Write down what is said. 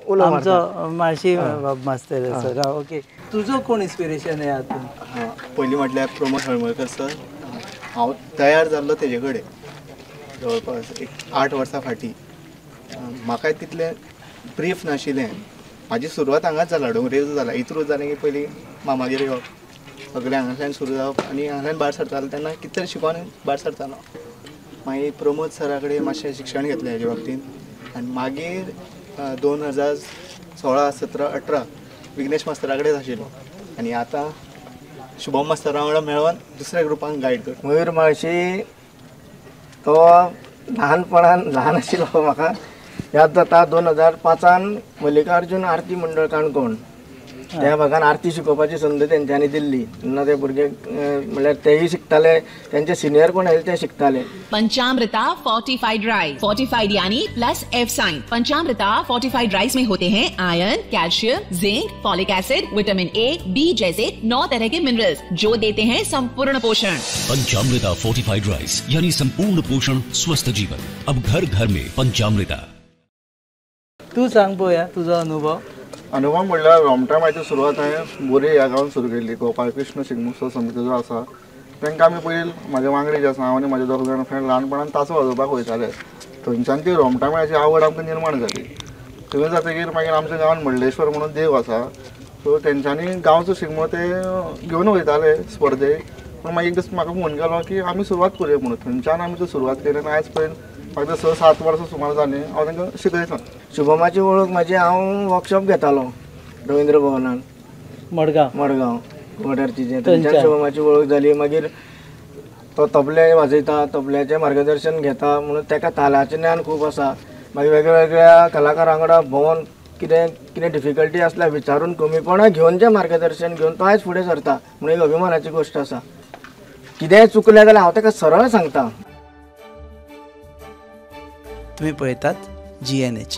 उलो आमचो माळशी मास्तर सर. ओके, तुझो कोण इन्स्पिरेशन आहे हातून? पयलीं म्हटल्यार प्रमोद हळमळकर सर. हांव तयार जाल्लो तेजे कडेन जवळपास एक 8 वर्सां फाटीं. म्हाकाय तितलें ब्रीफ नाशिल्लें. म्हाजी सुरवात हांगाच जाला, डोंगरेर जाला. इतरूच जालें की पयलीं मामागेर येवप, सगळें हांगासल्यान सुरू जावप आनी हांगासल्यान भायर सरतालो तेन्ना कितें तरी शिकोन भायर सरतालो. मागीर प्रमोद सरा कडेन मातशें शिक्षण घेतलें हेजे बाबतींत आनी मागीर 2016, 17, 18 विघ्नेश मास्तरा कडेन आशिल्लो आनी आतां शुभम मास्तरा वांगडा मेळोन दुसऱ्या ग्रुपांक गायड करता. मयूर माळशी तो ल्हानपणान ल्हान आशिल्लो म्हाका याद जाता. 2005 मल्लिकार्जुन आरती मंडळ काणकोण त्या भागान आरती शिकोवपाची संद तेंच्यांनी दिल्ली. तेन्ना ते भुरगे म्हणल्यार तेय शिकताले, तेंचे सिनियर कोण आशिल्ले ते शिकताले. पंचामृता फोर्टिफाइड राइस, फोर्टिफाइड यानी plus F sign. Panchamrita fortified rice में होते हैं iron, calcium, zinc, folic acid, vitamin A, B जैसे 9 तरह के मिनरल्स जो देते हैं संपूर्ण पोषण. पंचामृता फोर्टिफाइड राइस यानी संपूर्ण पोषण, स्वस्थ जीवन. अब घर घर में पंचामृता. तू सांग पळोवया तुजो अनुभव. अनुभव म्हणल्यार रोमटामेची सुरवात हांवें बोरी ह्या गांवांत सुरू केल्ली. गोपाळकृष्ण शिगमोत्सव समिती जो आसा तांकां आमी पयलीं म्हाजे वांगडी जे आसा हांव आनी म्हाजे 2 जाण फ्रेंड ल्हानपणान तासो वाजोवपाक वयताले. थंयच्यान ती रोमटामेळाची आवड आमकां निर्माण जाली. थंय जातकीर मागीर आमच्या गांवांत मंडलेश्वर म्हणून देव आसा, सो तेंच्यांनी गांवचो शिगमो ते घेवन वयताले स्पर्धेक. पूण मागीर एक दीस म्हाका फोन केलो की आमी सुरवात करुया म्हणून. थंयच्यान आमी ती सुरवात केली आनी आयज पर्यंत म्हाका 6-7 वर्सां सुमार जालीं हांव तांकां शिकयतां. शुभमाची वळख म्हाजी, हांव वर्कशॉप घेतालो रवींद्र भवनान मडगांव वॉटरचीचे. थंयच्यान शुभमाची वळख जाली. मागीर तो तबले वाजयता, तबल्याचें मार्गदर्शन घेता म्हणून ताका तालाचें ज्ञान खूब आसा. मागीर वेगवेगळ्या कलाकारां वांगडा भोंवून कितें डिफिकल्टी आसल्यार विचारून कमीपणां घेवन जें मार्गदर्शन घेवन तो आयज फुडें सरता म्हणून एक अभिमानाची गोश्ट आसा. कितेंय चुकलें जाल्यार हांव ताका सरळ सांगता. तुम्ही पळयतात GNH.